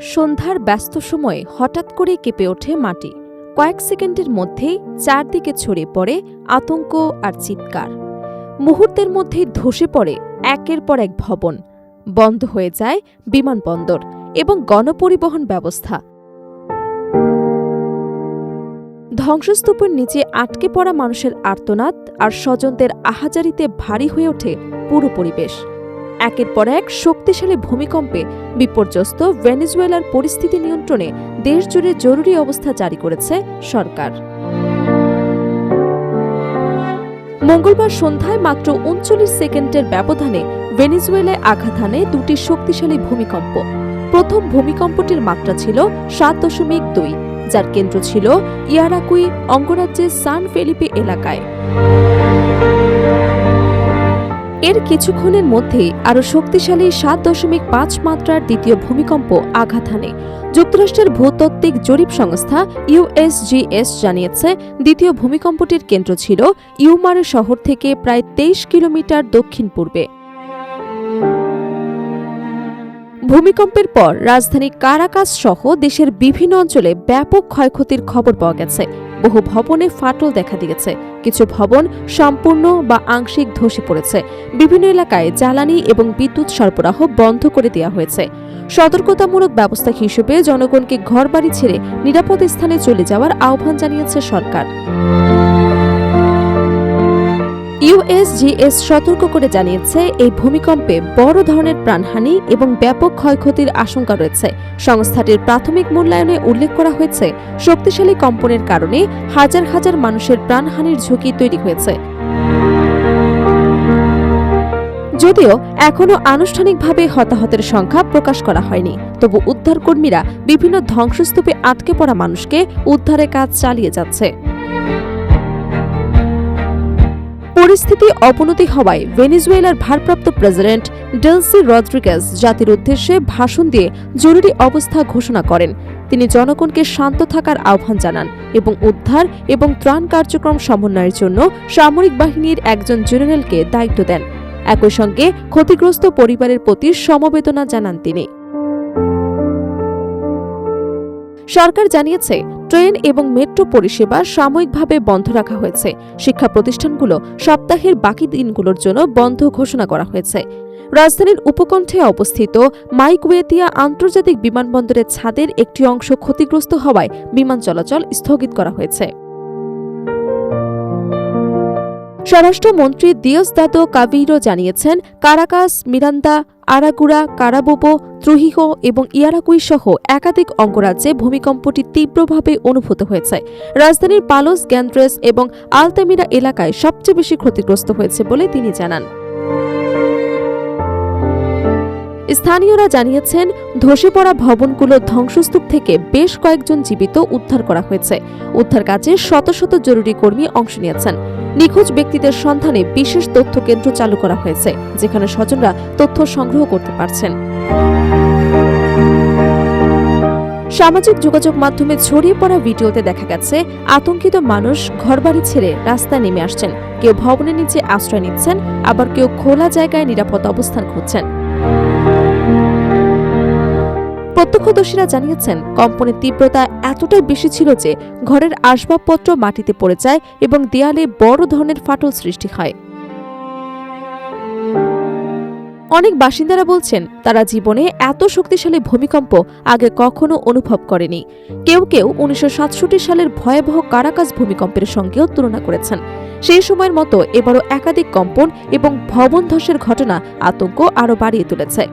সন্ধ্যার ব্যস্ত সময়ে হঠাৎ করে কেঁপে ওঠে মাটি। কয়েক সেকেন্ডের মধ্যেই চারদিকে ছড়িয়ে পড়ে আতঙ্ক আর চিৎকার। মুহূর্তের মধ্যেই ধসে পড়ে একের পর এক ভবন, বন্ধ হয়ে যায় বিমানবন্দর এবং গণপরিবহন ব্যবস্থা। ধ্বংসস্তূপের নিচে আটকে পড়া মানুষের আর্তনাদ আর স্বজনদের আহাজারিতে ভারী হয়ে ওঠে পুরো পরিবেশ। একের পর এক শক্তিশালী ভূমিকম্পে বিপর্যস্ত ভেনেজুয়েলার পরিস্থিতি নিয়ন্ত্রণে দেশজুড়ে জরুরি অবস্থা জারি করেছে সরকার। মঙ্গলবার সন্ধ্যায় মাত্র ৩৯ সেকেন্ডের ব্যবধানে ভেনেজুয়েলায় আঘাত হানে দুটি শক্তিশালী ভূমিকম্প। প্রথম ভূমিকম্পটির মাত্রা ছিল ৭.২, যার কেন্দ্র ছিল ইয়ারাকুই অঙ্গরাজ্যের সান ফেলিপে এলাকায়। এর কিছুক্ষণের মধ্যেই আরও শক্তিশালী ৭.৫ মাত্রার দ্বিতীয় ভূমিকম্প আঘাত হানে। যুক্তরাষ্ট্রের ভূতাত্ত্বিক জরিপ সংস্থা USGS জানিয়েছে, দ্বিতীয় ভূমিকম্পটির কেন্দ্র ছিল ইউমারে শহর থেকে প্রায় ২৩ কিলোমিটার দক্ষিণ পূর্বে। ভূমিকম্পের পর রাজধানী কারাকাস সহ দেশের বিভিন্ন অঞ্চলে ব্যাপক ক্ষয়ক্ষতির খবর পাওয়া গেছে। বহু ভবনে ফাটল দেখা দিয়েছে, কিছু ভবন সম্পূর্ণ বা আংশিক ধসে পড়েছে। বিভিন্ন এলাকায় জ্বালানি এবং বিদ্যুৎ সরবরাহ বন্ধ করে দেওয়া হয়েছে। সতর্কতামূলক ব্যবস্থা হিসেবে জনগণকে ঘরবাড়ি ছেড়ে নিরাপদ স্থানে চলে যাওয়ার আহ্বান জানিয়েছে সরকার। USGS সতর্ক করে জানিয়েছে, এই ভূমিকম্পে বড় ধরনের প্রাণহানি এবং ব্যাপক ক্ষয়ক্ষতির আশঙ্কা রয়েছে। সংস্থাটির প্রাথমিক মূল্যায়নে উল্লেখ করা হয়েছে, শক্তিশালী কম্পনের কারণে হাজার হাজার মানুষের প্রাণহানির ঝুঁকি তৈরি হয়েছে। যদিও এখনও আনুষ্ঠানিকভাবে হতাহতের সংখ্যা প্রকাশ করা হয়নি, তবু উদ্ধারকর্মীরা বিভিন্ন ধ্বংসস্তূপে আটকে পড়া মানুষকে উদ্ধারের কাজ চালিয়ে যাচ্ছে। পরিস্থিতি অবনতি হওয়ায় ভেনেজুয়েলার ভারপ্রাপ্ত প্রেসিডেন্ট ডেলসি রদ্রিগেজ জাতির উদ্দেশ্যে ভাষণ দিয়ে জরুরি অবস্থা ঘোষণা করেন। তিনি জনগণকে শান্ত থাকার আহ্বান জানান এবং উদ্ধার এবং ত্রাণ কার্যক্রম সমন্বয়ের জন্য সামরিক বাহিনীর একজন জেনারেলকে দায়িত্ব দেন। একই সঙ্গে ক্ষতিগ্রস্ত পরিবারের প্রতি সমবেদনা জানান তিনি। সরকার জানিয়েছে, ট্রেন এবং মেট্রো পরিষেবা সাময়িকভাবে বন্ধ রাখা হয়েছে। শিক্ষা প্রতিষ্ঠানগুলো সপ্তাহের বাকি দিনগুলোর জন্য বন্ধ ঘোষণা করা হয়েছে। রাজধানীর উপকণ্ঠে অবস্থিত মাইকুয়েতিয়া আন্তর্জাতিক বিমানবন্দরের ছাদের একটি অংশ ক্ষতিগ্রস্ত হওয়ায় বিমান চলাচল স্থগিত করা হয়েছে। স্বরাষ্ট্রমন্ত্রী দিওসদাদো কাভেইরো জানিয়েছেন, কারাকাস, মিরান্দা, আরাগুরা, কারাবোবো, ত্রুহিগো এবং ইয়ারাকুই সহ একাধিক অঙ্গরাজ্যে ভূমিকম্পটি তীব্রভাবে অনুভূত হয়েছে। রাজধানীর পালোস গ্যান্ড্রেস এবং আলতামিরা এলাকায় সবচেয়ে বেশি ক্ষতিগ্রস্ত হয়েছে বলে তিনি জানান। স্থানীয়রা জানিয়েছেন, ধসে পড়া ভবনগুলো ধ্বংসস্তূপ থেকে বেশ কয়েকজন জীবিত উদ্ধার করা হয়েছে। উদ্ধার কাজে শত শত জরুরি কর্মী অংশ নিয়েছেন। নিখোঁজ ব্যক্তিদের সন্ধানে বিশেষ তথ্য কেন্দ্র চালু করা হয়েছে, যেখানে স্বজনরা তথ্য সংগ্রহ করতে পারছেন। সামাজিক যোগাযোগ মাধ্যমে ছড়িয়ে পড়া ভিডিওতে দেখা গেছে, আতঙ্কিত মানুষ ঘরবাড়ি ছেড়ে রাস্তায় নেমে আসছেন। কেউ ভবনের নিচে আশ্রয় নিচ্ছেন, আবার কেউ খোলা জায়গায় নিরাপদ অবস্থান খুঁজছেন। প্রত্যক্ষদর্শীরা জানিয়েছেন, কম্পনের তীব্রতা এতটাই বেশি ছিল যে ঘরের আসবাবপত্র মাটিতে পড়ে যায় এবং দেয়ালে বড় ধরনের ফাটল সৃষ্টি হয়। অনেক বাসিন্দারা বলছেন, তারা জীবনে এত শক্তিশালী ভূমিকম্প আগে কখনো অনুভব করেনি। কেউ কেউ ১৯৬৭ সালের ভয়াবহ কারাকাস ভূমিকম্পের সঙ্গেও তুলনা করেছেন। সেই সময়ের মতো এবারও একাধিক কম্পন এবং ভবন ধসের ঘটনা আতঙ্ক আরও বাড়িয়ে তুলেছে।